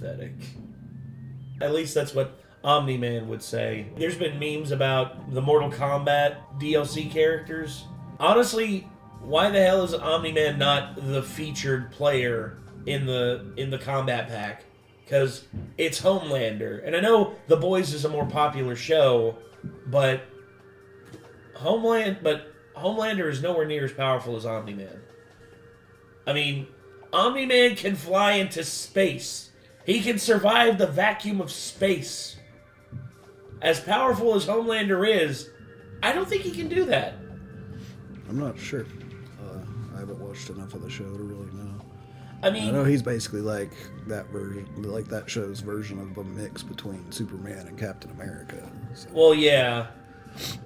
pathetic. At least that's what Omni-Man would say. There's been memes about the Mortal Kombat DLC characters. Honestly, why the hell is Omni-Man not the featured player in the combat pack? Because it's Homelander. And I know The Boys is a more popular show, but Homelander is nowhere near as powerful as Omni-Man. I mean, Omni-Man can fly into space. He can survive the vacuum of space. As powerful as Homelander is, I don't think he can do that. I'm not sure. I haven't watched enough of the show to really know. I mean, I know he's basically like that version, like that show's version of a mix between Superman and Captain America. So. Well, yeah.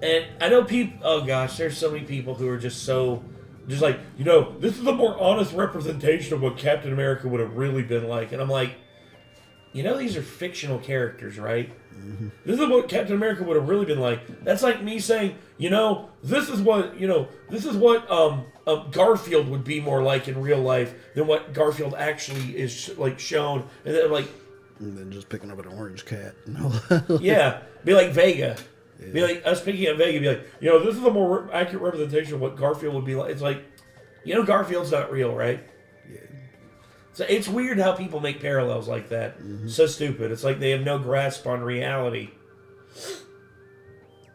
And I know people, oh gosh, there's so many people who are just like, this is a more honest representation of what Captain America would have really been like. And I'm like, these are fictional characters, right? Mm-hmm. This is what Captain America would have really been like. That's like me saying, this is what Garfield would be more like in real life than what Garfield actually is like shown. And then and then just picking up an orange cat. Yeah, be like Vega. Yeah. Be like us picking up Vega. Be like, this is a more accurate representation of what Garfield would be like. It's like, Garfield's not real, right? Yeah. So it's weird how people make parallels like that. Mm-hmm. So stupid. It's like they have no grasp on reality.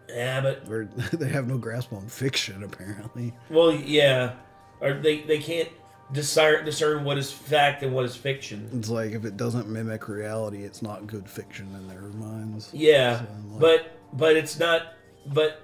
Yeah, but they have no grasp on fiction, apparently. Well, yeah, or they can't discern what is fact and what is fiction. It's like if it doesn't mimic reality, it's not good fiction in their minds. Yeah, so but it's not. But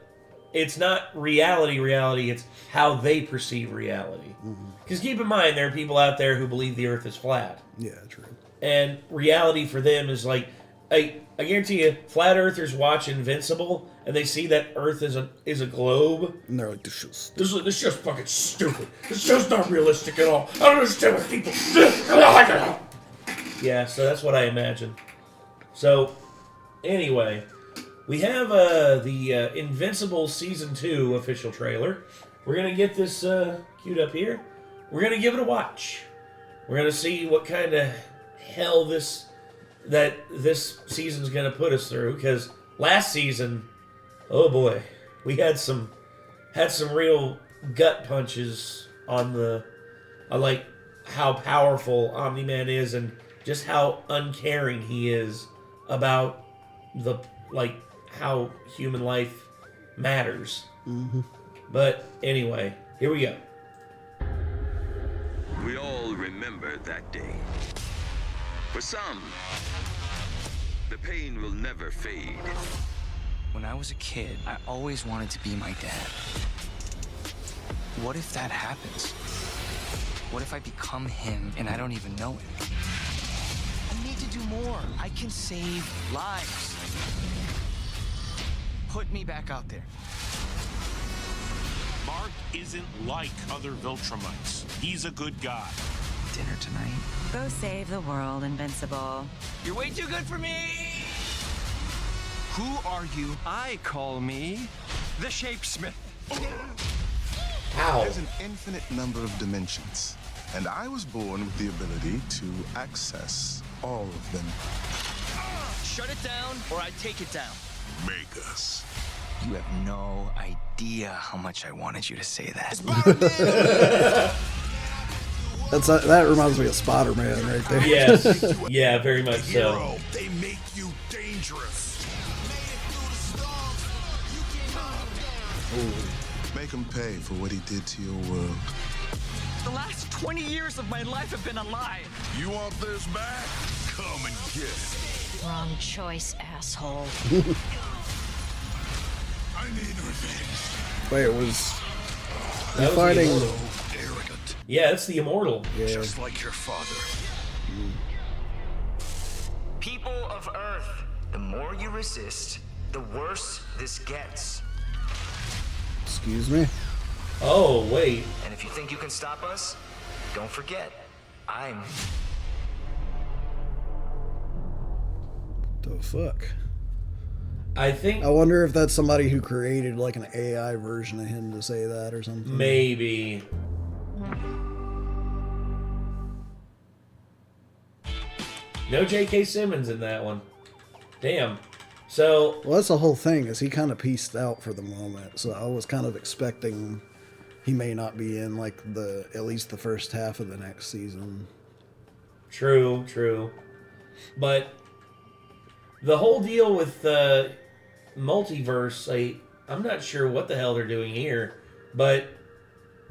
it's not reality. Reality. It's how they perceive reality. Because keep in mind, there are people out there who believe the Earth is flat. Yeah, true. And reality for them is like, I guarantee you, flat earthers watch Invincible and they see that Earth is a globe, and they're like, this show's fucking stupid. This show's not realistic at all. I don't understand what people. Yeah, so that's what I imagine. So, anyway, we have the Invincible Season 2 official trailer. We're gonna get this queued up here. We're gonna give it a watch. We're gonna see what kind of hell this season's gonna put us through. Because last season, oh boy, we had some real gut punches on like how powerful Omni-Man is and just how uncaring he is about how human life matters. Mm-hmm. But anyway, here we go. We all remember that day. For some, the pain will never fade. When I was a kid, I always wanted to be my dad. What if that happens? What if I become him and I don't even know it? I need to do more. I can save lives. Put me back out there. Mark isn't like other Viltrumites. He's a good guy. Dinner tonight. Go save the world, Invincible. You're way too good for me! Who are you? I call me the Shapesmith. Ow. There's an infinite number of dimensions, and I was born with the ability to access all of them. Shut it down, or I take it down. Make us. You have no idea how much I wanted you to say that. That reminds me of Spider-Man right there. Yes. Yeah, very much so. They make you dangerous. Make him pay for what he did to your world. The last 20 years of my life have been a lie. You want this back? Come and get it. Wrong choice, asshole. I need revenge. Wait, it was That was fighting. Arrogant. Yeah, it's the Immortal. Yeah. Just like your father. People of Earth, the more you resist, the worse this gets. Excuse me? Oh, wait. And if you think you can stop us, don't forget, I'm... The fuck? I wonder if that's somebody who created like an AI version of him to say that or something. Maybe. No J.K. Simmons in that one. Damn. So... Well, that's the whole thing, is he kind of pieced out for the moment. So I was kind of expecting he may not be in, like, at least the first half of the next season. True. But the whole deal with multiverse, I'm not sure what the hell they're doing here. But,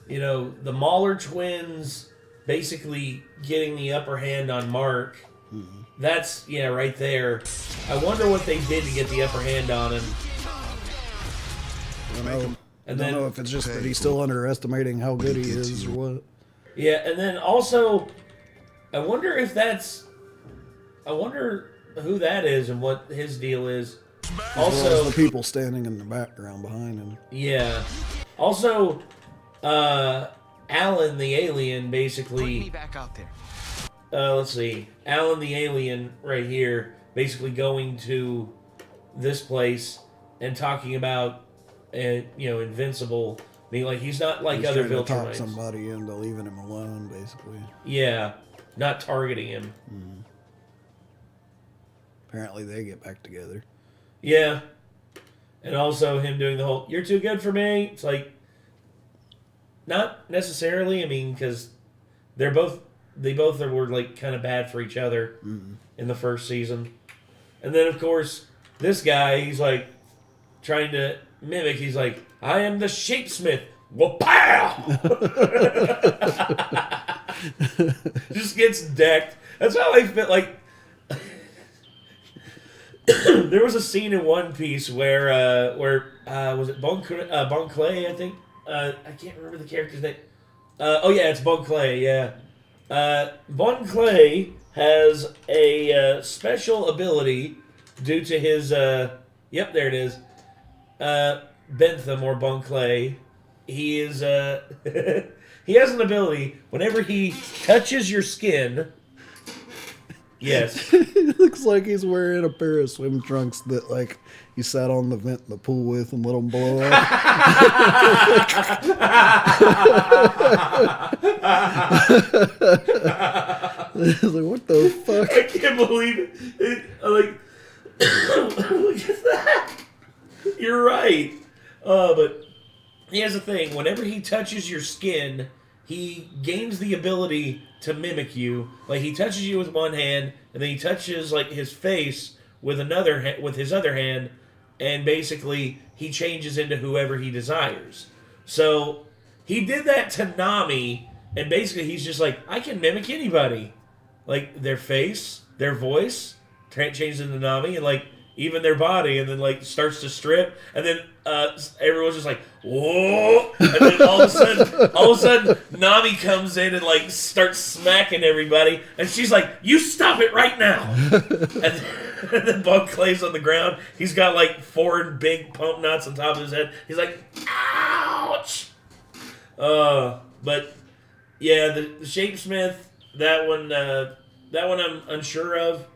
you know, the Mahler twins basically getting the upper hand on Mark... Mm-hmm. That's, right there. I wonder what they did to get the upper hand on him. I don't know if it's just that he's still underestimating how good he is or what. Yeah, and then also, I wonder who that is and what his deal is. Also, the people standing in the background behind him. Yeah. Also, Alan the alien basically... Bring me back out there. Let's see. Alan the alien right here basically going to this place and talking about, Invincible. Being like, he's not like he's other trying to talk Viltrumites. Somebody into leaving him alone, basically. Yeah. Not targeting him. Mm-hmm. Apparently they get back together. Yeah. And also him doing the whole, you're too good for me. It's like, not necessarily, because they both were like kind of bad for each other in the first season. And then of course, this guy, he's like trying to mimic, he's like, I am the Shapesmith. Wha-pow! Just gets decked. That's how I feel like. There was a scene in One Piece where was it Bon Clay, I think? I can't remember the character's name. It's Bon Clay, yeah. Bon Clay has a special ability due to his, there it is, Bentham or Bon Clay. He is, he has an ability, whenever he touches your skin, yes. It looks like he's wearing a pair of swim trunks that, like, he sat on the vent in the pool with and let them blow up. Like, what the fuck? I can't believe it. Look at that. You're right. But he has a thing. Whenever he touches your skin, he gains the ability to mimic you. Like, he touches you with one hand, and then he touches, like, his face with with his other hand, and basically he changes into whoever he desires. So he did that to Nami, and basically he's just like, I can mimic anybody. Like, their face, their voice, changes into Nami, and, like, even their body, and then, like, starts to strip, and then everyone's just like, whoa! And then all of a sudden, Nami comes in and, like, starts smacking everybody, and she's like, you stop it right now! And then Bon Clay's on the ground. He's got, like, 4 big pump knots on top of his head. He's like, ouch! But, yeah, the Shapesmith, that one I'm unsure of.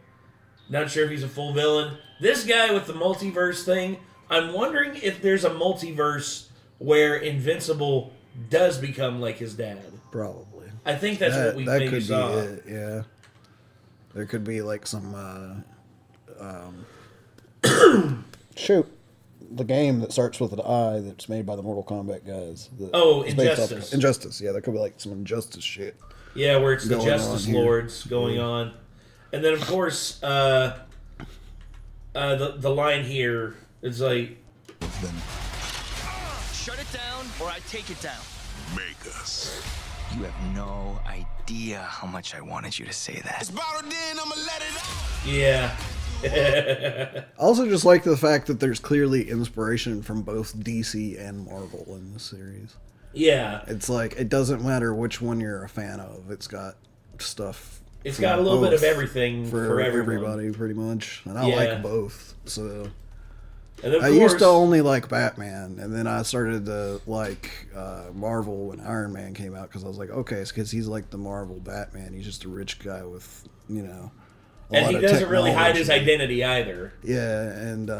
Not sure if he's a full villain. This guy with the multiverse thing, I'm wondering if there's a multiverse where Invincible does become like his dad. Probably. I think that's what we maybe could saw. be it, yeah. There could be like some shoot. The game that starts with an I that's made by the Mortal Kombat guys. Injustice. Injustice, yeah, there could be like some Injustice shit. Yeah, where it's the Justice Lords going on. And then, of course, the line here is like... Shut it down, or I take it down. Make us. You have no idea how much I wanted you to say that. It's bottled in, I'ma let it out. Yeah. I also just like the fact that there's clearly inspiration from both DC and Marvel in this series. Yeah. It's like, it doesn't matter which one you're a fan of. It's got stuff... It's got a little bit of everything for everybody, pretty much. And I like both, so... And of I course, used to only like Batman, and then I started to like Marvel when Iron Man came out, because I was like, okay, it's because he's like the Marvel Batman. He's just a rich guy with, and he doesn't really hide his identity either. Yeah, and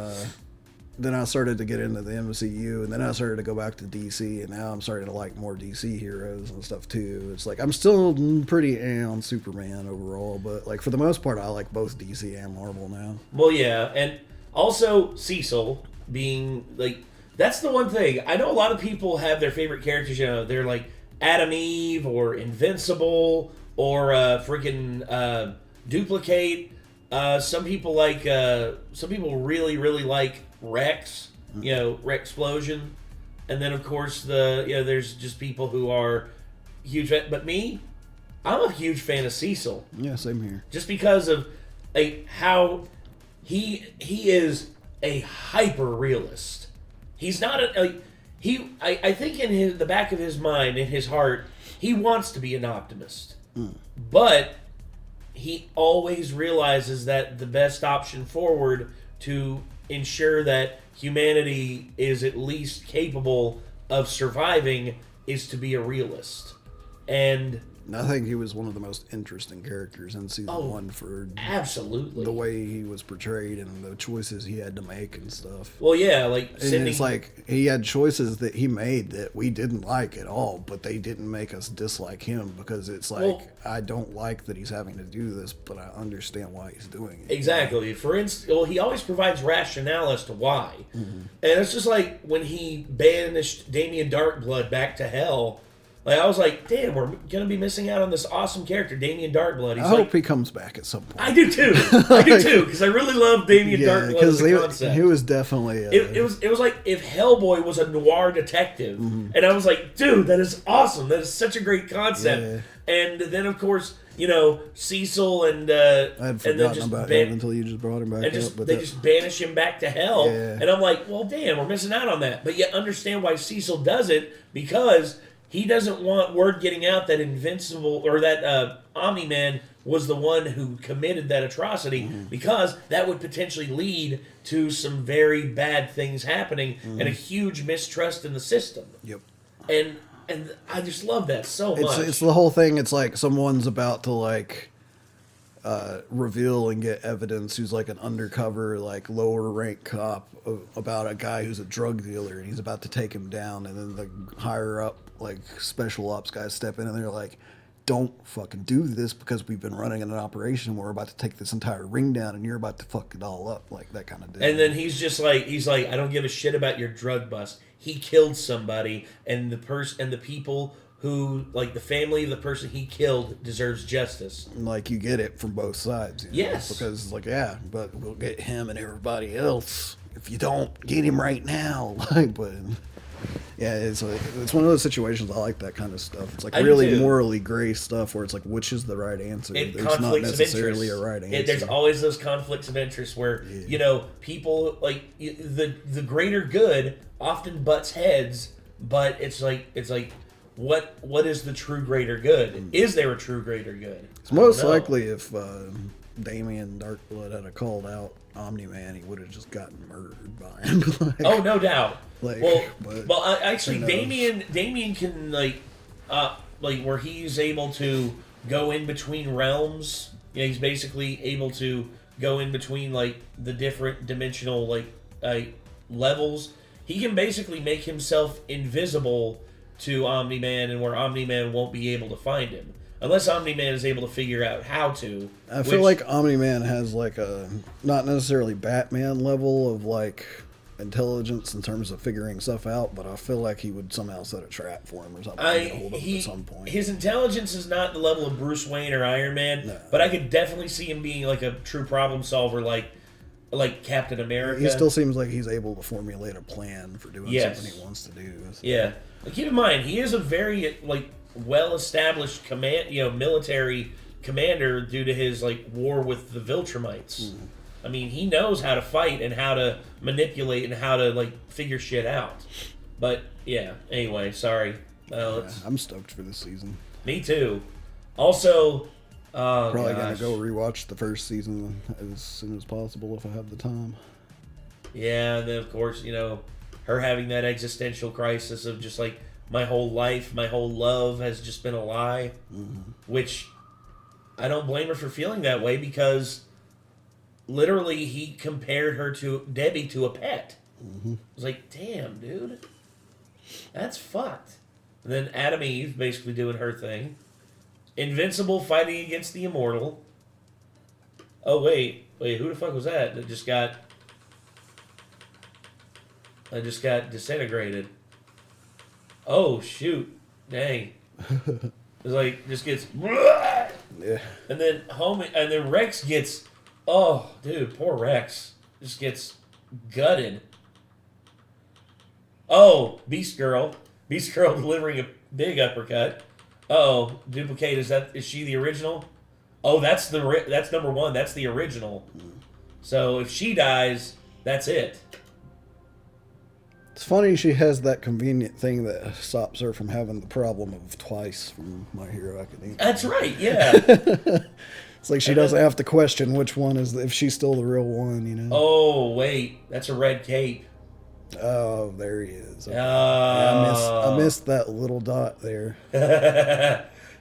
then I started to get into the MCU, and then I started to go back to DC, and now I'm starting to like more DC heroes and stuff too. It's like I'm still pretty on Superman overall, but like for the most part, I like both DC and Marvel now. Well, yeah, and also Cecil being like, that's the one thing. I know a lot of people have their favorite characters, you know, they're like Adam Eve or Invincible or freaking Duplicate. Some people really, really like Rex, you know, Rexplosion. And then, of course, there's just people who are huge. But me, I'm a huge fan of Cecil. Yeah, same here. Just because of how he is a hyper realist. He's not I think in the back of his mind, in his heart, he wants to be an optimist. But he always realizes that the best option forward to ensure that humanity is at least capable of surviving is to be a realist. And I think he was one of the most interesting characters in season 1 for absolutely the way he was portrayed and the choices he had to make and stuff. Well, yeah, like and it's like he had choices that he made that we didn't like at all, but they didn't make us dislike him because it's like I don't like that he's having to do this, but I understand why he's doing it. Exactly. For instance, he always provides rationale as to why, and it's just like when he banished Damien Darkblood back to hell. Like, I was like, damn, we're going to be missing out on this awesome character, Damien Darkblood. I hope he comes back at some point. I do too. Because I really love Damien Darkblood as a concept. He was definitely... It was like if Hellboy was a noir detective. And I was like, dude, that is awesome. That is such a great concept. Yeah. And then, of course, you know, Cecil and... I had forgotten about him until you just brought him back up. But they just banish him back to hell. Yeah. And I'm like, well, damn, we're missing out on that. But yet understand why Cecil does it, because... he doesn't want word getting out that Invincible or that Omni-Man was the one who committed that atrocity, because that would potentially lead to some very bad things happening and a huge mistrust in the system. Yep. And I just love that so much. It's the whole thing. It's like someone's about to like reveal and get evidence who's like an undercover, like lower rank cop about a guy who's a drug dealer, and he's about to take him down, and then the higher up like special ops guys step in and they're like, don't fucking do this because we've been running an operation. We're about to take this entire ring down and you're about to fuck it all up, like that kind of deal. And then he's like, I don't give a shit about your drug bust. He killed somebody, and the people who, like, the family of the person he killed deserves justice. Like, you get it from both sides. You know? Yes. Because, like, yeah, but we'll get him and everybody else if you don't get him right now. Like, but... yeah, it's one of those situations. I like that kind of stuff. It's like really morally gray stuff where it's like, which is the right answer? There's not necessarily a right answer. There's always those conflicts of interest where, you know, people, like, the greater good often butts heads, but it's like what is the true greater good? Is there a true greater good? It's most likely if Damien Darkblood had called out Omni-Man, he would have just gotten murdered by him. Like, oh, no doubt. Like, actually, Damien can where he's able to go in between realms. You know, he's basically able to go in between like the different dimensional levels. He can basically make himself invisible to Omni-Man, and where Omni-Man won't be able to find him. Unless Omni-Man is able to figure out how to. I feel like Omni-Man has like a, not necessarily Batman level of like intelligence in terms of figuring stuff out, but I feel like he would somehow set a trap for him or something to hold him at some point. His intelligence is not the level of Bruce Wayne or Iron Man, but I could definitely see him being like a true problem solver like Captain America. He still seems like he's able to formulate a plan for doing something he wants to do. So. Yeah. But keep in mind, he is a very like well-established military commander due to his like war with the Viltrumites. I mean, he knows how to fight and how to manipulate and how to like figure shit out. But yeah, anyway, sorry. I'm stoked for this season. Me too. Also, probably gonna go rewatch the first season as soon as possible if I have the time. Yeah, and then of course, you know, her having that existential crisis of just like, my whole life, my whole love has just been a lie, which I don't blame her for feeling that way, because literally he compared her to Debbie to a pet. I was like, damn, dude. That's fucked. And then Adam Eve basically doing her thing. Invincible fighting against the Immortal. Oh, wait, who the fuck was that? That just got disintegrated. Oh, shoot. Dang. It's like, just gets... Yeah. And then Rex gets... Oh, dude, poor Rex. Just gets gutted. Oh, Beast Girl. Beast Girl delivering a big uppercut. Uh-oh, Duplicate, is she the original? Oh, that's number one. That's the original. So if she dies, that's it. It's funny she has that convenient thing that stops her from having the problem of twice from My Hero Academia. That's right, yeah. It's like she doesn't have to question which one is, if she's still the real one, you know? Oh, wait. That's a red cape. Oh, there he is. Okay. Oh. I missed that little dot there.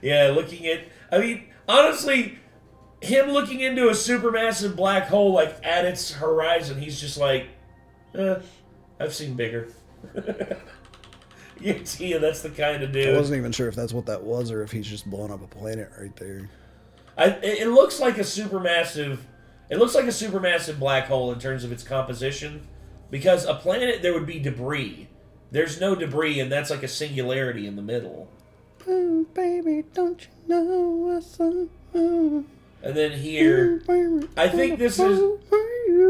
Yeah, looking at... I mean, honestly, him looking into a supermassive black hole, like, at its horizon, he's just like, I've seen bigger. Yeah, that's the kind of dude. I wasn't even sure if that's what that was or if he's just blowing up a planet right there. It looks like a supermassive... It looks like a supermassive black hole in terms of its composition. Because a planet, there would be debris. There's no debris, and that's like a singularity in the middle. Oh, baby, don't you know what's up? And then here, I think this is...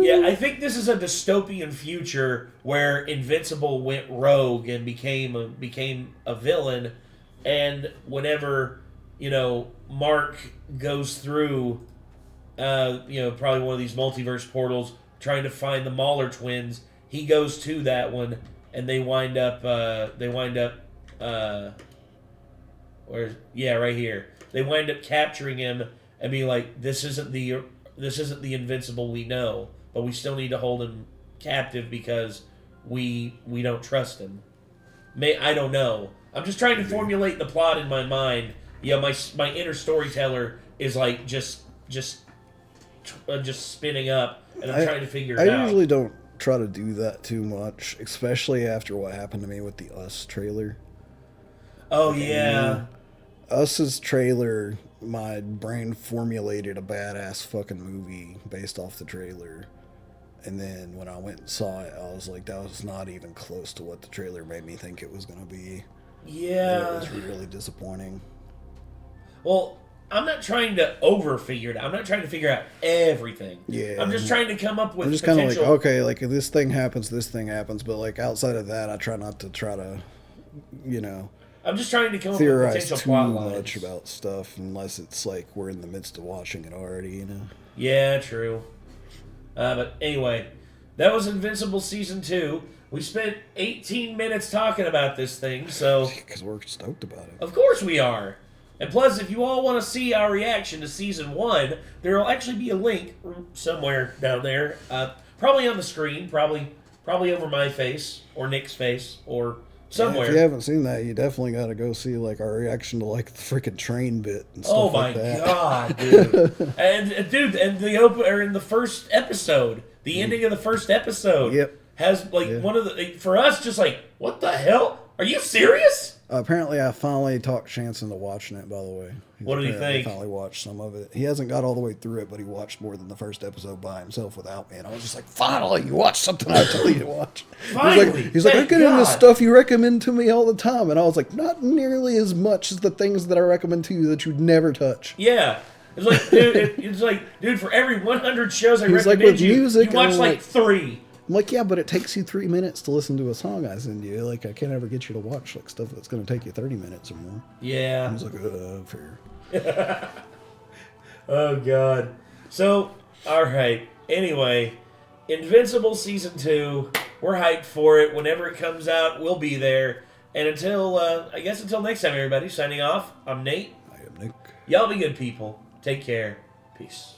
Yeah, I think this is a dystopian future where Invincible went rogue and became a villain, and whenever, Mark goes through, probably one of these multiverse portals trying to find the Mahler twins, he goes to that one, and they wind up right here. They wind up capturing him and being like, this isn't the Invincible we know, but we still need to hold him captive because we don't trust him. I don't know. I'm just trying to formulate the plot in my mind. Yeah, my inner storyteller is like just spinning up, and I'm trying to figure it out. I usually don't try to do that too much, especially after what happened to me with the Us trailer. Oh, yeah. Us's trailer, my brain formulated a badass fucking movie based off the trailer. And then when I went and saw it, I was like, that was not even close to what the trailer made me think it was going to be. Yeah. And it was really disappointing. Well, I'm not trying to figure it out. I'm not trying to figure out everything. Yeah. I'm just trying to come up with I'm just kind of like, okay, like if this thing happens, but like outside of that, I try not to I'm just trying to come up with theorize potential too plot lines. much about stuff unless it's like we're in the midst of watching it already, Yeah, true. But anyway, that was Invincible Season 2. We spent 18 minutes talking about this thing, so... Because we're stoked about it. Of course we are. And plus, if you all want to see our reaction to Season 1, there will actually be a link somewhere down there. Probably on the screen, probably over my face, or Nick's face, or somewhere. Yeah, if you haven't seen that, you definitely got to go see like our reaction to like the freaking train bit and stuff like that. Oh my god, dude! and in the first episode, the ending of the first episode, has one of the, for us, just like, what the hell? Are you serious? Apparently, I finally talked Chance into watching it, by the way. What did he think? I finally watched some of it. He hasn't got all the way through it, but he watched more than the first episode by himself without me. And I was just like, finally, you watched something I told you to watch. Finally! He's like, I get into stuff you recommend to me all the time. And I was like, not nearly as much as the things that I recommend to you that you'd never touch. Yeah. It's like, dude, for every 100 shows I recommend with music, you watch like 3. I'm like, yeah, but it takes you 3 minutes to listen to a song I send you. Like, I can't ever get you to watch like stuff that's going to take you 30 minutes or more. Yeah. I was like, fair. Oh, God. So, all right. Anyway, Invincible Season 2. We're hyped for it. Whenever it comes out, we'll be there. And until next time, everybody. Signing off, I'm Nate. I am Nick. Y'all be good people. Take care. Peace.